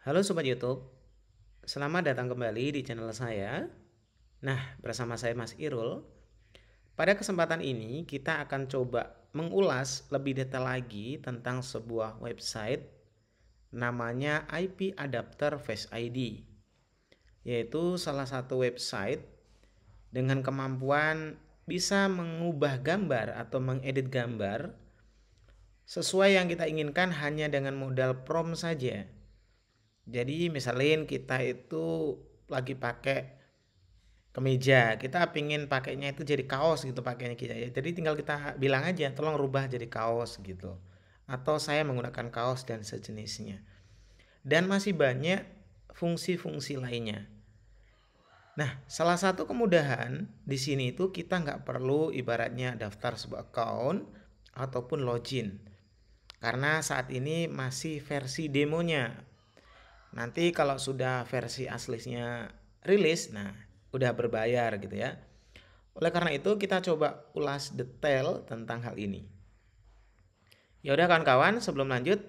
Halo Sobat YouTube, selamat datang kembali di channel saya. Nah, bersama saya Mas Irul. Pada kesempatan ini kita akan coba mengulas lebih detail lagi tentang sebuah website namanya IP Adapter Face ID, yaitu salah satu website dengan kemampuan bisa mengubah gambar atau mengedit gambar sesuai yang kita inginkan hanya dengan modal prompt saja. Jadi misalin kita itu lagi pakai kemeja, kita pingin pakainya itu jadi kaos gitu pakainya kita ya. Jadi tinggal kita bilang aja tolong rubah jadi kaos gitu. Atau saya menggunakan kaos dan sejenisnya. Dan masih banyak fungsi-fungsi lainnya. Nah, salah satu kemudahan di sini itu kita nggak perlu ibaratnya daftar sebuah account ataupun login. Karena saat ini masih versi demonya. Nanti kalau sudah versi aslinya rilis, nah udah berbayar gitu ya. Oleh karena itu kita coba ulas detail tentang hal ini. Ya udah kawan-kawan, sebelum lanjut,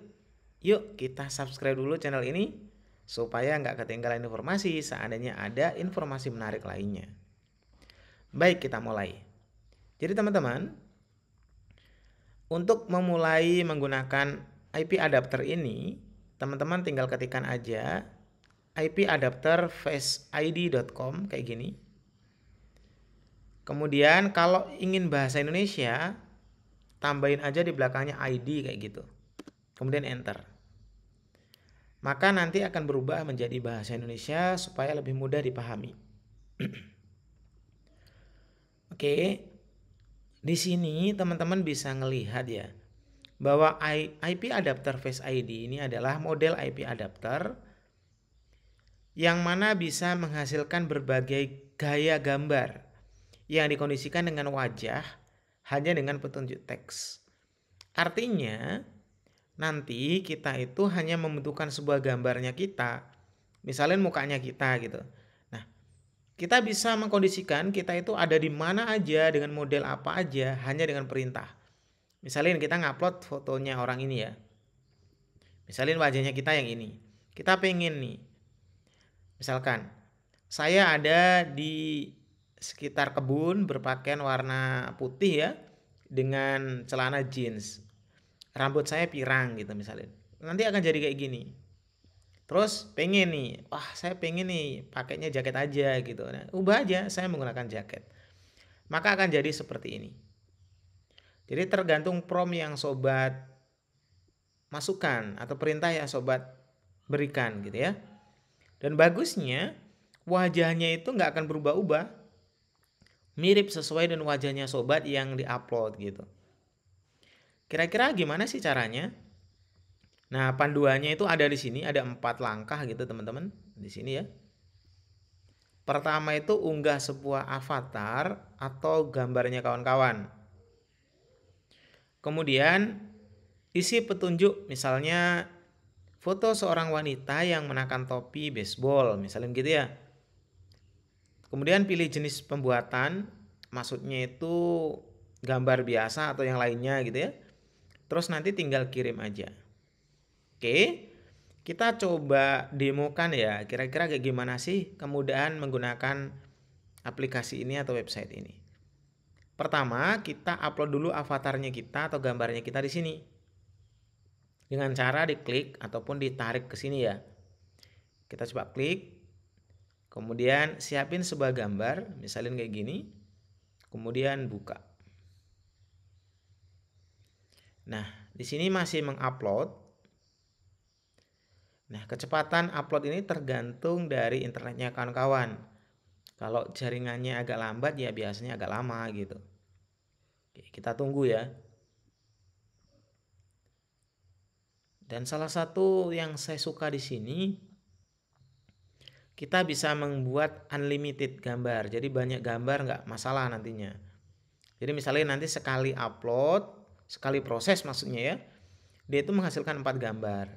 yuk kita subscribe dulu channel ini supaya nggak ketinggalan informasi seandainya ada informasi menarik lainnya. Baik, kita mulai. Jadi teman-teman, untuk memulai menggunakan IP adapter ini, teman-teman tinggal ketikkan aja ipadapterfaceid.com kayak gini. Kemudian kalau ingin bahasa Indonesia, tambahin aja di belakangnya ID kayak gitu. Kemudian enter. Maka nanti akan berubah menjadi bahasa Indonesia supaya lebih mudah dipahami. Oke. Di sini teman-teman bisa ngelihat ya bahwa IP adapter Face ID ini adalah model IP adapter yang mana bisa menghasilkan berbagai gaya gambar yang dikondisikan dengan wajah hanya dengan petunjuk teks. Artinya, nanti kita itu hanya membutuhkan sebuah gambarnya kita, misalnya mukanya kita gitu. Nah, kita bisa mengkondisikan kita itu ada di mana aja dengan model apa aja hanya dengan perintah. Misalnya kita ngupload fotonya orang ini ya. Misalnya wajahnya kita yang ini. Kita pengen nih, misalkan saya ada di sekitar kebun berpakaian warna putih ya dengan celana jeans. Rambut saya pirang gitu misalnya. Nanti akan jadi kayak gini. Terus pengen nih, wah saya pengen nih pakainya jaket aja gitu. Nah, ubah aja saya menggunakan jaket. Maka akan jadi seperti ini. Jadi tergantung prompt yang sobat masukkan atau perintah yang sobat berikan gitu ya. Dan bagusnya wajahnya itu nggak akan berubah-ubah, mirip sesuai dengan wajahnya sobat yang diupload gitu. Kira-kira gimana sih caranya? Nah, panduannya itu ada di sini, ada 4 langkah gitu teman-teman di sini ya. Pertama itu unggah sebuah avatar atau gambarnya kawan-kawan. Kemudian isi petunjuk, misalnya foto seorang wanita yang mengenakan topi baseball, misalnya gitu ya. Kemudian pilih jenis pembuatan, maksudnya itu gambar biasa atau yang lainnya gitu ya. Terus nanti tinggal kirim aja. Oke, kita coba demokan ya, kira-kira kayak gimana sih kemudahan menggunakan aplikasi ini atau website ini. Pertama, kita upload dulu avatarnya kita atau gambarnya kita di sini. Dengan cara diklik ataupun ditarik ke sini ya. Kita coba klik. Kemudian siapin sebuah gambar, misalnya kayak gini. Kemudian buka. Nah, di sini masih mengupload. Nah, kecepatan upload ini tergantung dari internetnya kawan-kawan. Kalau jaringannya agak lambat ya biasanya agak lama gitu. Oke, kita tunggu ya. Dan salah satu yang saya suka di sini, kita bisa membuat unlimited gambar. Jadi banyak gambar nggak masalah nantinya. Jadi misalnya nanti sekali upload, sekali proses maksudnya ya, dia itu menghasilkan 4 gambar.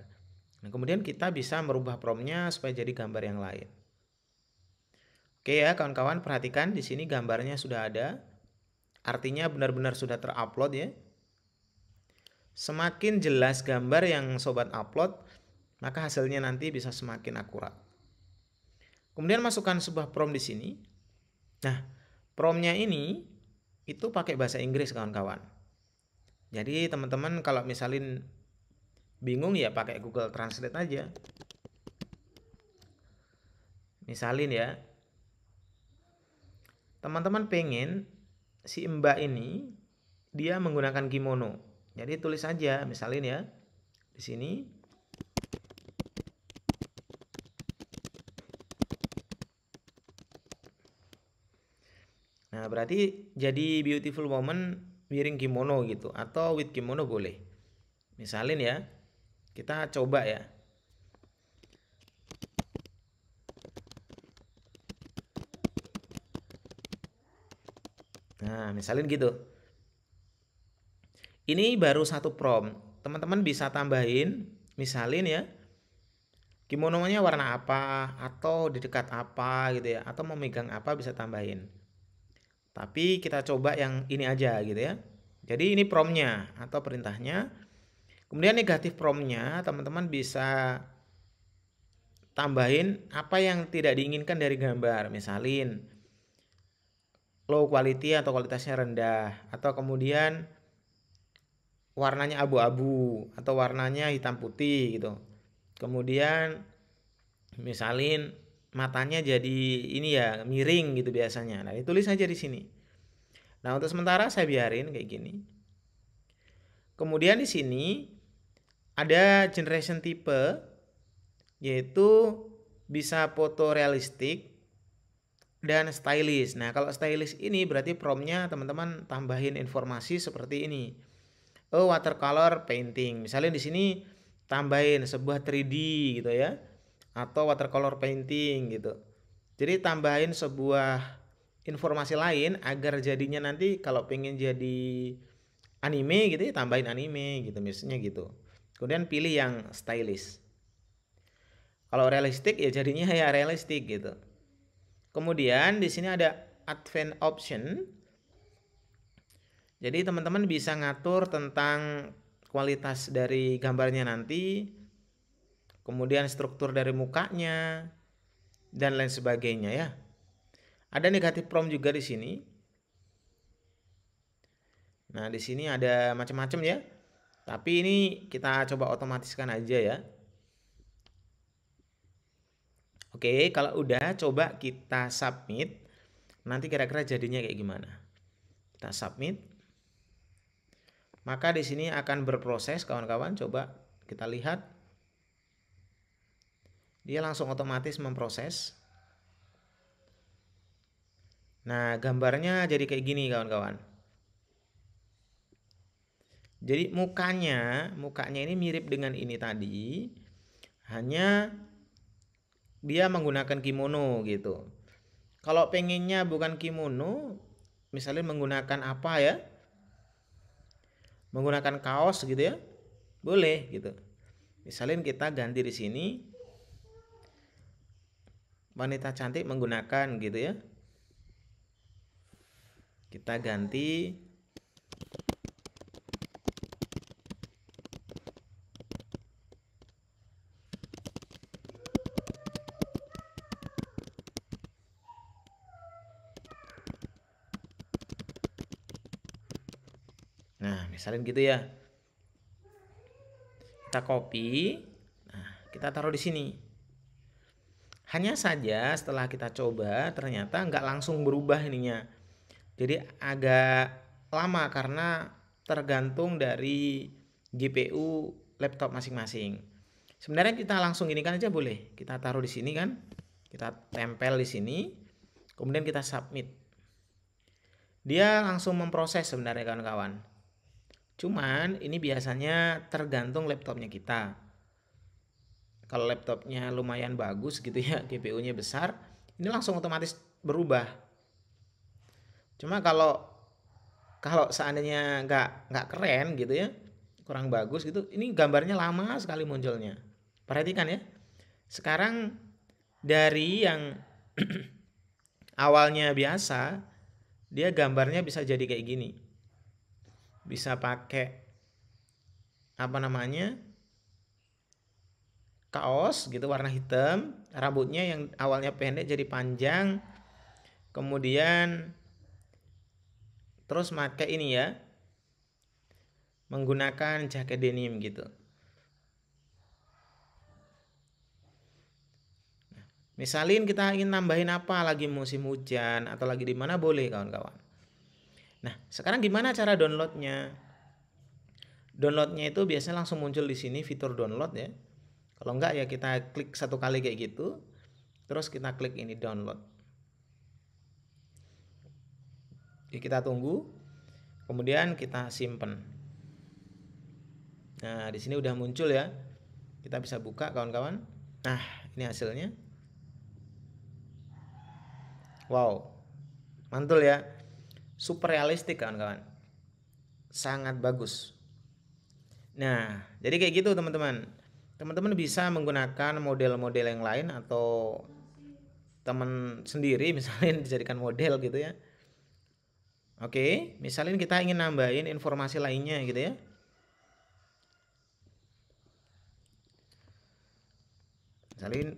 Nah, kemudian kita bisa merubah promptnya supaya jadi gambar yang lain. Oke ya kawan-kawan, perhatikan di sini gambarnya sudah ada. Artinya benar-benar sudah terupload ya. Semakin jelas gambar yang sobat upload, maka hasilnya nanti bisa semakin akurat. Kemudian masukkan sebuah prompt di sini. Nah, promptnya ini itu pakai bahasa Inggris kawan-kawan. Jadi teman-teman kalau misalin bingung ya pakai Google Translate aja. Misalin ya, teman-teman pengen si Mbak ini dia menggunakan kimono. Jadi tulis aja, misalin ya di sini. Nah, berarti jadi beautiful woman wearing kimono gitu, atau with kimono boleh. Misalin ya, kita coba ya. Nah, misalin gitu. Ini baru satu prompt. Teman-teman bisa tambahin, misalin ya, kimononya warna apa, atau di dekat apa gitu ya, atau memegang apa bisa tambahin. Tapi kita coba yang ini aja gitu ya. Jadi ini promptnya atau perintahnya. Kemudian negatif promptnya teman-teman bisa tambahin apa yang tidak diinginkan dari gambar. Misalin low quality atau kualitasnya rendah. Atau kemudian warnanya abu-abu atau warnanya hitam putih gitu. Kemudian misalin matanya jadi ini ya miring gitu biasanya. Nah, ditulis aja di sini. Nah, untuk sementara saya biarin kayak gini. Kemudian di sini ada generation type yaitu bisa foto realistik dan stylish. Nah, kalau stylish ini berarti promptnya teman-teman tambahin informasi seperti ini. Oh, watercolor painting. Misalnya di sini tambahin sebuah 3D gitu ya. Atau watercolor painting gitu. Jadi tambahin sebuah informasi lain agar jadinya nanti kalau pengen jadi anime gitu ya tambahin anime gitu misalnya gitu. Kemudian pilih yang stylish. Kalau realistik ya jadinya ya realistik gitu. Kemudian di sini ada advanced option. Jadi teman-teman bisa ngatur tentang kualitas dari gambarnya nanti, kemudian struktur dari mukanya dan lain sebagainya ya. Ada negatif prompt juga di sini. Nah, di sini ada macam-macam ya. Tapi ini kita coba otomatiskan aja ya. Oke, kalau udah coba kita submit. Nanti kira-kira jadinya kayak gimana? Kita submit. Maka di sini akan berproses kawan-kawan. Coba kita lihat. Dia langsung otomatis memproses. Nah, gambarnya jadi kayak gini kawan-kawan. Jadi mukanya ini mirip dengan ini tadi. Hanya dia menggunakan kimono gitu. Kalau pengennya bukan kimono, misalnya menggunakan apa ya? Menggunakan kaos gitu ya. Boleh gitu. Misalnya kita ganti di sini wanita cantik menggunakan gitu ya. Kita ganti nah, misalnya gitu ya. Kita copy. Nah, kita taruh di sini. Hanya saja setelah kita coba ternyata nggak langsung berubah ininya. Jadi agak lama karena tergantung dari GPU laptop masing-masing. Sebenarnya kita langsung ini kan aja boleh. Kita taruh di sini kan. Kita tempel di sini. Kemudian kita submit. Dia langsung memproses sebenarnya kawan-kawan. Cuman ini biasanya tergantung laptopnya kita. Kalau laptopnya lumayan bagus gitu ya, GPU-nya besar, ini langsung otomatis berubah. Cuma kalau seandainya nggak keren gitu ya, kurang bagus gitu, ini gambarnya lama sekali munculnya. Perhatikan ya. Sekarang dari yang awalnya biasa, dia gambarnya bisa jadi kayak gini. Bisa pakai apa namanya? kaos gitu warna hitam, rambutnya yang awalnya pendek jadi panjang, kemudian terus pakai ini ya, menggunakan jaket denim gitu. Misalin kita ingin nambahin apa, lagi musim hujan atau lagi di mana, boleh kawan-kawan. Nah, sekarang gimana cara downloadnya? Downloadnya itu biasanya langsung muncul di sini fitur download ya. Kalau enggak ya kita klik satu kali kayak gitu, terus kita klik ini download. Jadi kita tunggu, kemudian kita simpen. Nah, di sini udah muncul ya. Kita bisa buka kawan-kawan. Nah, ini hasilnya. Wow, mantul ya. Super realistik kawan-kawan. Sangat bagus. Nah, jadi kayak gitu teman-teman. Teman-teman bisa menggunakan model-model yang lain atau teman sendiri misalnya dijadikan model gitu ya. Oke, misalnya kita ingin nambahin informasi lainnya gitu ya. Misalnya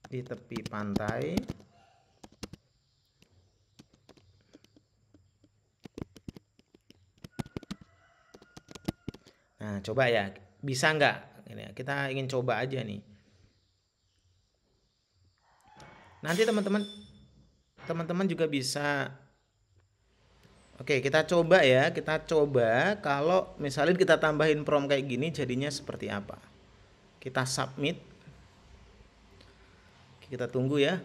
di tepi pantai. Nah, coba ya, bisa nggak? Ini kita ingin coba aja nih. Nanti teman-teman juga bisa. Oke, kita coba ya. Kita coba kalau misalnya kita tambahin prompt kayak gini jadinya seperti apa. Kita submit. Kita tunggu ya.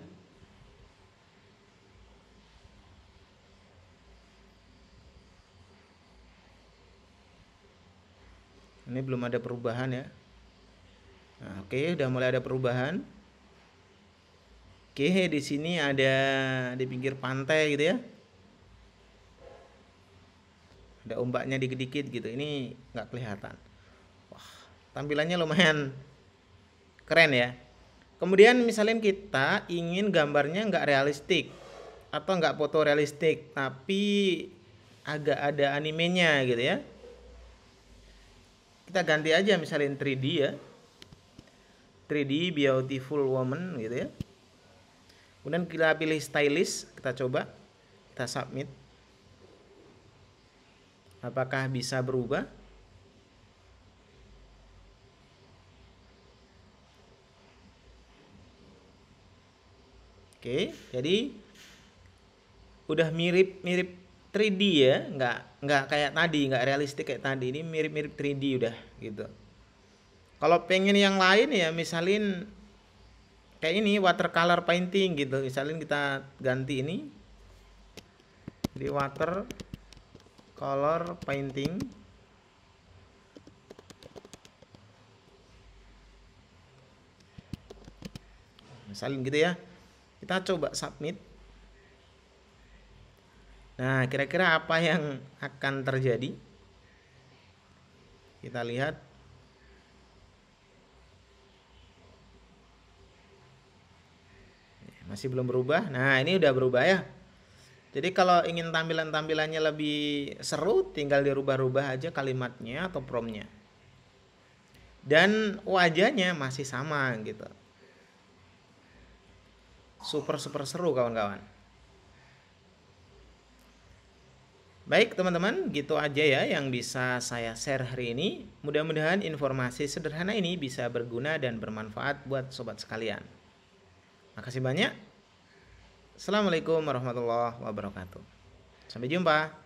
Ini belum ada perubahan ya. Nah, oke, udah mulai ada perubahan. Oke, di sini ada di pinggir pantai gitu ya. Ada ombaknya dikit-dikit gitu. Ini nggak kelihatan. Wah, tampilannya lumayan keren ya. Kemudian misalnya kita ingin gambarnya nggak realistik atau nggak fotorealistik, tapi agak ada animenya gitu ya. Kita ganti aja misalnya 3D ya. 3D beautiful woman gitu ya. Kemudian kita pilih stylish, kita coba, kita submit. Apakah bisa berubah? Oke, jadi udah mirip-mirip 3D ya, nggak kayak tadi, nggak realistik kayak tadi. Ini mirip-mirip 3D udah gitu. Kalau pengen yang lain ya, misalin kayak ini watercolor painting gitu. Misalin kita ganti ini di watercolor painting. Misalin gitu ya. Kita coba submit. Nah, kira-kira apa yang akan terjadi? Kita lihat. Masih belum berubah. Nah, ini udah berubah ya. Jadi kalau ingin tampilan-tampilannya lebih seru, tinggal dirubah-rubah aja kalimatnya atau promptnya. Dan wajahnya masih sama gitu. Super seru kawan-kawan. Baik teman-teman, gitu aja ya yang bisa saya share hari ini. Mudah-mudahan informasi sederhana ini bisa berguna dan bermanfaat buat sobat sekalian. Makasih banyak. Assalamualaikum warahmatullahi wabarakatuh. Sampai jumpa.